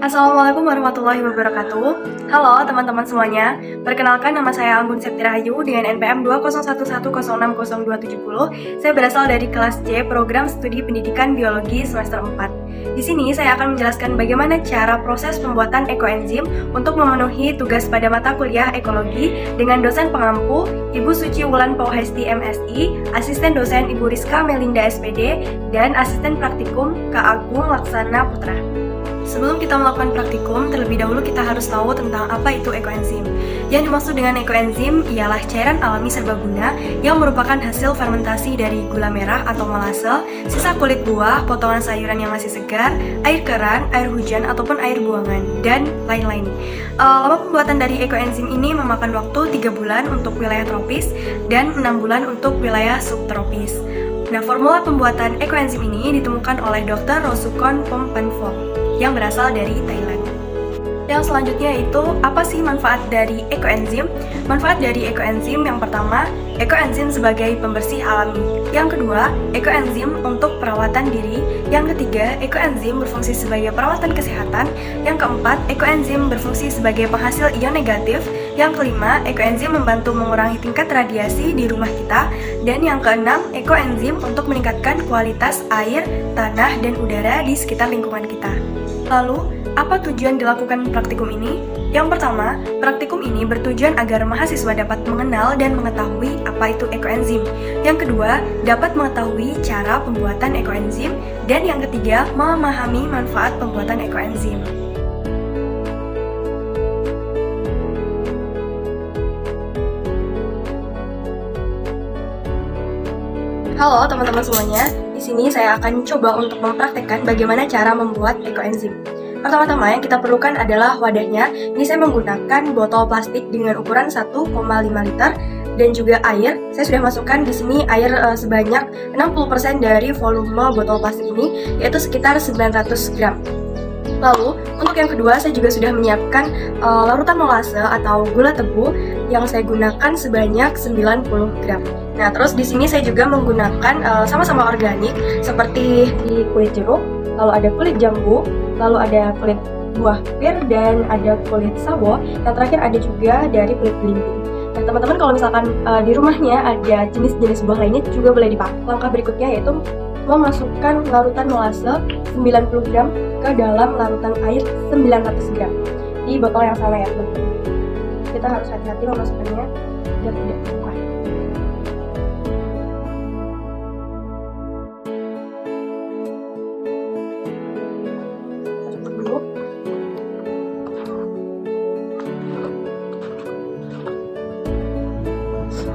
Assalamualaikum warahmatullahi wabarakatuh. Halo teman-teman semuanya. Perkenalkan, nama saya Anggun Septirahayu dengan NPM 20110600270. Saya berasal dari kelas C Program Studi Pendidikan Biologi semester 4. Di sini saya akan menjelaskan bagaimana cara proses pembuatan ekoenzim untuk memenuhi tugas pada mata kuliah ekologi dengan dosen pengampu Ibu Suci Wulan Pauhesti MSI, asisten dosen Ibu Rizka Melinda SPD, dan asisten praktikum Kak Agung Laksana Putra. Sebelum kita melakukan praktikum, terlebih dahulu kita harus tahu tentang apa itu ekoenzim. Yang dimaksud dengan ekoenzim ialah cairan alami serbaguna yang merupakan hasil fermentasi dari gula merah atau molase, sisa kulit buah, potongan sayuran yang masih segar, air keran, air hujan, ataupun air buangan, dan lain-lain. Lama pembuatan dari ekoenzim ini memakan waktu 3 bulan untuk wilayah tropis dan 6 bulan untuk wilayah subtropis. Nah, formula pembuatan ekoenzim ini ditemukan oleh Dr. Rosukon Pompanfong yang berasal dari Thailand. Yang selanjutnya itu, apa sih manfaat dari ekoenzim? Manfaat dari ekoenzim yang pertama, ekoenzim sebagai pembersih alami. Yang kedua, ekoenzim untuk perawatan diri. Yang ketiga, ekoenzim berfungsi sebagai perawatan kesehatan. Yang keempat, ekoenzim berfungsi sebagai penghasil ion negatif. Yang kelima, ekoenzim membantu mengurangi tingkat radiasi di rumah kita. Dan yang keenam, ekoenzim untuk meningkatkan kualitas air, tanah, dan udara di sekitar lingkungan kita. Lalu, apa tujuan dilakukan praktikum ini? Yang pertama, praktikum ini bertujuan agar mahasiswa dapat mengenal dan mengetahui apa itu ekoenzim. Yang kedua, dapat mengetahui cara pembuatan ekoenzim. Dan yang ketiga, memahami manfaat pembuatan ekoenzim. Halo teman-teman semuanya, di sini saya akan coba untuk mempraktekkan bagaimana cara membuat ekoenzim. Pertama-tama yang kita perlukan adalah wadahnya. Ini saya menggunakan botol plastik dengan ukuran 1,5 liter dan juga air. Saya sudah masukkan di sini air sebanyak 60% dari volume botol plastik ini, yaitu sekitar 900 gram. Lalu, untuk yang kedua, saya juga sudah menyiapkan larutan molase atau gula tebu yang saya gunakan sebanyak 90 gram. Nah, terus di sini saya juga menggunakan sama-sama organik seperti di kulit jeruk, lalu ada kulit jambu, lalu ada kulit buah pir, dan ada kulit sawo. Yang terakhir ada juga dari kulit belimbing. Nah, teman-teman kalau misalkan di rumahnya ada jenis-jenis buah lainnya juga boleh dipakai. Langkah berikutnya yaitu memasukkan larutan molase 90 gram ke dalam larutan air 900 gram di botol yang sama ya teman-teman. Kita harus hati-hati memasukkannya biar tidak tumpah. Masukkan dulu.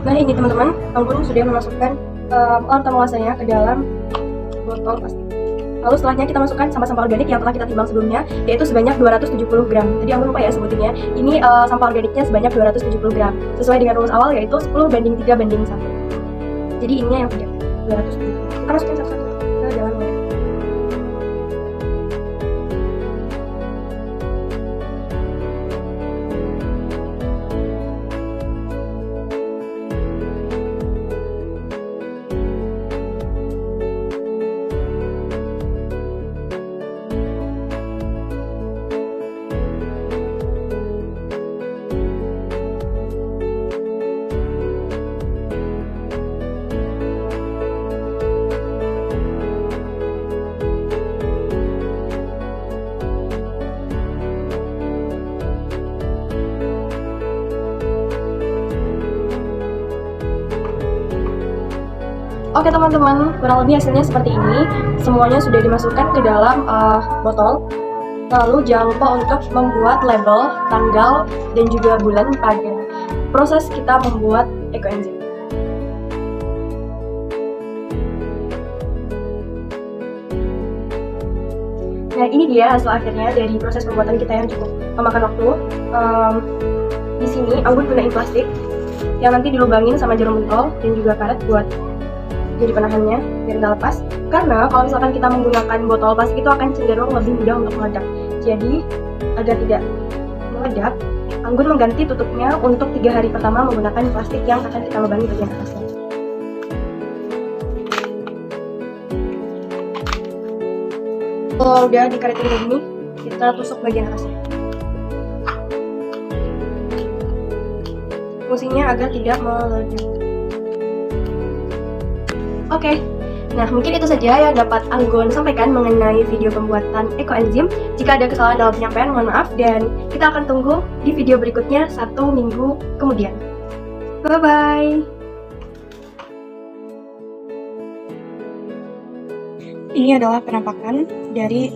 Nah ini teman-teman, Anggun sudah memasukkan larutan molasenya ke dalam botol plastik. Lalu setelahnya kita masukkan sampah-sampah organik yang telah kita timbang sebelumnya, yaitu sebanyak 270 gram. Tadi aku lupa ya sebutinnya. Ini sampah organiknya sebanyak 270 gram. Sesuai dengan rumus awal yaitu 10:3:1. Jadi ininya yang 270. Kita masukin satu-satu ke dalam wadah. Oke teman-teman, kurang lebih hasilnya seperti ini. Semuanya sudah dimasukkan ke dalam botol. Lalu jangan lupa untuk membuat label, tanggal, dan juga bulan pada proses kita membuat ekoenzim. Nah ini dia hasil akhirnya dari proses pembuatan kita yang cukup memakan waktu. Di sini Anggun gunain plastik yang nanti dilubangin sama jarum pentol dan juga karet buat jadi penahannya biar nggak lepas. Karena kalau misalkan kita menggunakan botol plastik itu akan cenderung lebih mudah untuk meledak. Jadi agar tidak meledak, Anggun mengganti tutupnya untuk 3 hari pertama menggunakan plastik yang akan kita lubangi bagian atasnya. Kalau udah dikaretin kayak gini, kita tusuk bagian atasnya. Fungsinya agar tidak meledak. Oke. Nah, mungkin itu saja yang dapat Anggun sampaikan mengenai video pembuatan ekoenzim. Jika ada kesalahan dalam penyampaian, mohon maaf, dan kita akan tunggu di video berikutnya 1 minggu kemudian. Bye-bye! Ini adalah penampakan dari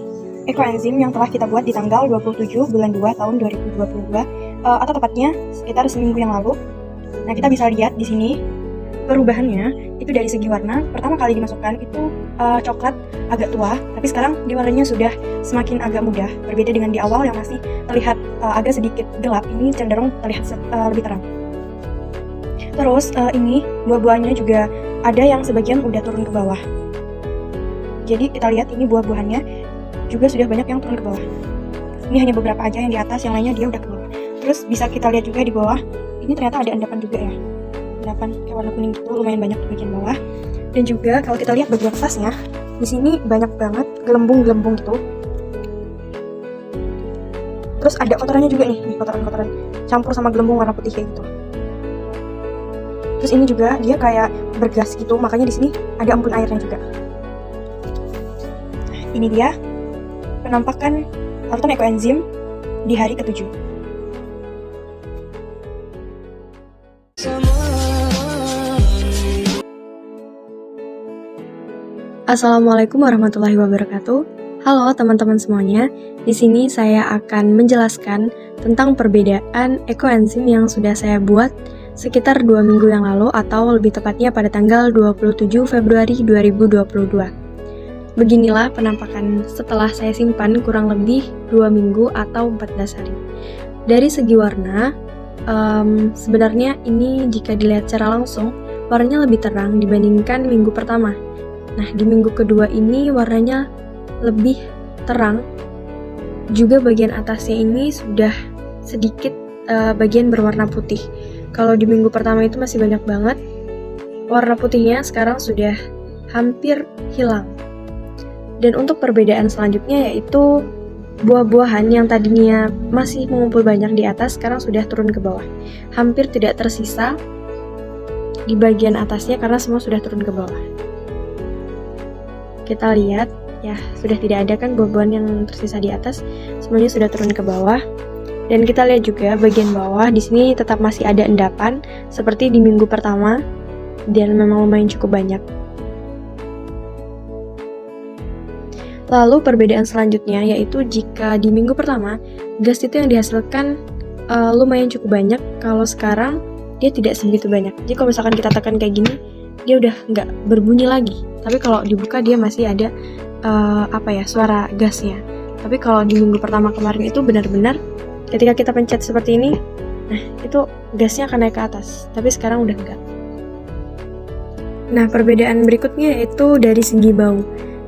ekoenzim yang telah kita buat di tanggal 27 bulan 2 tahun 2022, atau tepatnya sekitar seminggu yang lalu. Nah, kita bisa lihat di sini perubahannya itu dari segi warna. Pertama kali dimasukkan itu coklat agak tua, tapi sekarang di warnanya sudah semakin agak muda. Berbeda dengan di awal yang masih terlihat agak sedikit gelap, ini cenderung terlihat lebih terang. Terus ini buah-buahnya juga ada yang sebagian udah turun ke bawah. Jadi kita lihat ini buah-buahannya juga sudah banyak yang turun ke bawah. Ini hanya beberapa aja yang di atas, yang lainnya dia udah ke bawah. Terus bisa kita lihat juga di bawah, ini ternyata ada endapan juga ya. Endapan kayak warna kuning gitu, lumayan banyak di bagian bawah. Dan juga kalau kita lihat bagian atasnya, di sini banyak banget gelembung-gelembung gitu. Terus ada kotorannya juga nih, kotoran-kotoran campur sama gelembung warna putih kayak gitu. Terus ini juga dia kayak bergas gitu, makanya di sini ada embun airnya juga. Ini dia penampakan larutan ekoenzim di hari ke-7. Assalamualaikum warahmatullahi wabarakatuh. Halo teman-teman semuanya. Di sini saya akan menjelaskan tentang perbedaan ekoenzim yang sudah saya buat sekitar 2 minggu yang lalu, atau lebih tepatnya pada tanggal 27 Februari 2022. Beginilah penampakan setelah saya simpan kurang lebih 2 minggu atau 14 hari. Dari segi warna, sebenarnya ini jika dilihat secara langsung, warnanya lebih terang dibandingkan minggu pertama. Nah, di minggu kedua ini warnanya lebih terang. Juga bagian atasnya ini sudah sedikit bagian berwarna putih. Kalau di minggu pertama itu masih banyak banget, warna putihnya sekarang sudah hampir hilang. Dan untuk perbedaan selanjutnya yaitu buah-buahan yang tadinya masih mengumpul banyak di atas, sekarang sudah turun ke bawah. Hampir tidak tersisa di bagian atasnya karena semua sudah turun ke bawah. Kita lihat, ya sudah tidak ada kan buah-buahan yang tersisa di atas, semuanya sudah turun ke bawah. Dan kita lihat juga bagian bawah, di sini tetap masih ada endapan seperti di minggu pertama, dan memang lumayan cukup banyak. Lalu perbedaan selanjutnya yaitu jika di minggu pertama gas itu yang dihasilkan lumayan cukup banyak, kalau sekarang dia tidak segitu banyak. Jadi kalau misalkan kita tekan kayak gini, dia udah nggak berbunyi lagi. Tapi kalau dibuka dia masih ada suara gasnya. Tapi kalau di minggu pertama kemarin itu benar-benar ketika kita pencet seperti ini, nah itu gasnya akan naik ke atas. Tapi sekarang udah enggak. Nah, perbedaan berikutnya yaitu dari segi bau.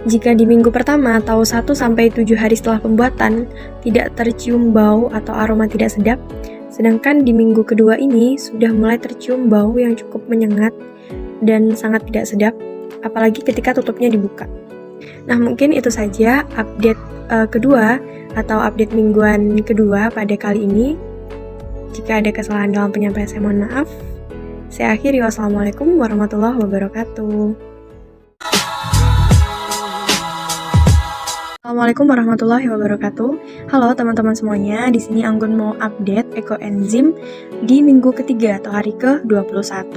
Jika di minggu pertama atau 1-7 hari setelah pembuatan tidak tercium bau atau aroma tidak sedap, sedangkan di minggu kedua ini sudah mulai tercium bau yang cukup menyengat dan sangat tidak sedap, apalagi ketika tutupnya dibuka. Nah, mungkin itu saja update kedua atau update mingguan kedua pada kali ini. Jika ada kesalahan dalam penyampaian, saya mohon maaf. Saya akhiri, wassalamualaikum warahmatullahi wabarakatuh. Assalamualaikum warahmatullahi wabarakatuh. Halo teman-teman semuanya, di sini Anggun mau update ekoenzim di minggu ketiga atau hari ke-21.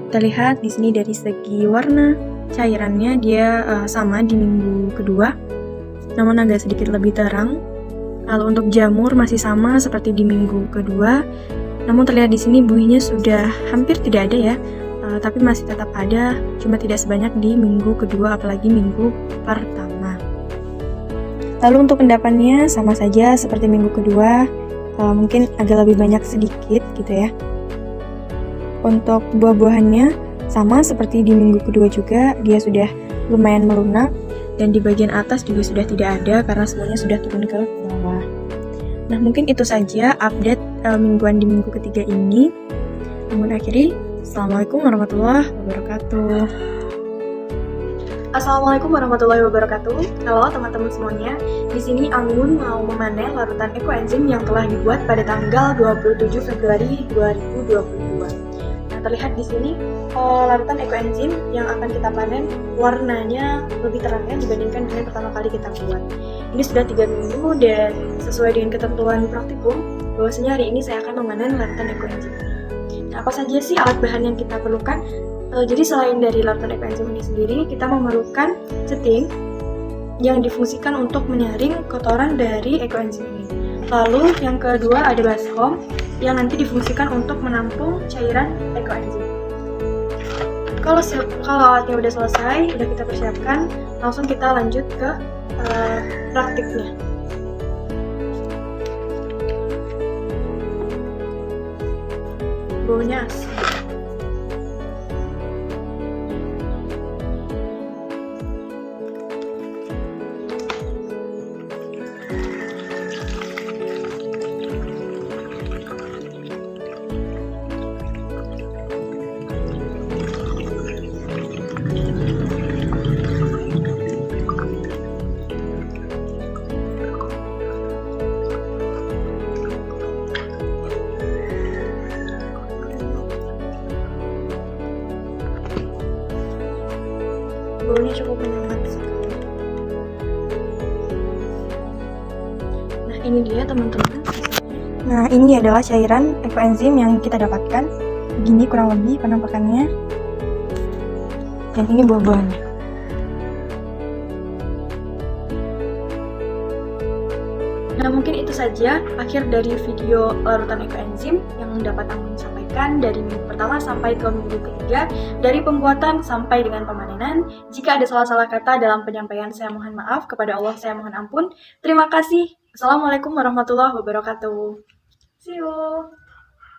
Kita lihat di sini dari segi warna cairannya dia sama di minggu kedua, namun agak sedikit lebih terang. Lalu untuk jamur masih sama seperti di minggu kedua, namun terlihat di sini buihnya sudah hampir tidak ada ya, tapi masih tetap ada, cuma tidak sebanyak di minggu kedua apalagi minggu pertama. Lalu untuk endapannya sama saja seperti minggu kedua, mungkin agak lebih banyak sedikit gitu ya. Untuk buah-buahannya sama seperti di minggu kedua juga, dia sudah lumayan melunak dan di bagian atas juga sudah tidak ada karena semuanya sudah turun ke bawah. Nah, mungkin itu saja update mingguan di minggu ketiga ini. Namun akhiri, Assalamualaikum warahmatullahi wabarakatuh. Assalamualaikum warahmatullahi wabarakatuh. Halo teman-teman semuanya. Di sini Anggun mau memanen larutan ekoenzim yang telah dibuat pada tanggal 27 Februari 2022. Nah, terlihat di sini larutan ekoenzim yang akan kita panen warnanya lebih terang ya dibandingkan dengan pertama kali kita buat. Ini sudah 3 minggu dan sesuai dengan ketentuan praktikum bahwasanya hari ini saya akan memanen larutan ekoenzim. Nah, apa saja sih alat bahan yang kita perlukan? Jadi selain dari larutan ekoenzim ini sendiri, kita memerlukan ceting yang difungsikan untuk menyaring kotoran dari ekoenzim ini. Lalu yang kedua ada baskom yang nanti difungsikan untuk menampung cairan ekoenzim. Kalau alatnya udah selesai, udah kita persiapkan, langsung kita lanjut ke praktiknya. Baunya asam. Baunya cukup menyengat sekali. Nah, ini dia teman-teman. Nah, ini adalah cairan ekoenzim yang kita dapatkan. Begini kurang lebih penampakannya. Dan ini buah-buahnya. Nah, mungkin itu saja akhir dari video larutan ekoenzim yang dapat Anggun sampaikan dari minggu pertama sampai ke minggu ketiga, dari pembuatan sampai dengan pemanenan. Jika ada salah-salah kata dalam penyampaian, saya mohon maaf. Kepada Allah saya mohon ampun. Terima kasih. Assalamualaikum warahmatullahi wabarakatuh. See you.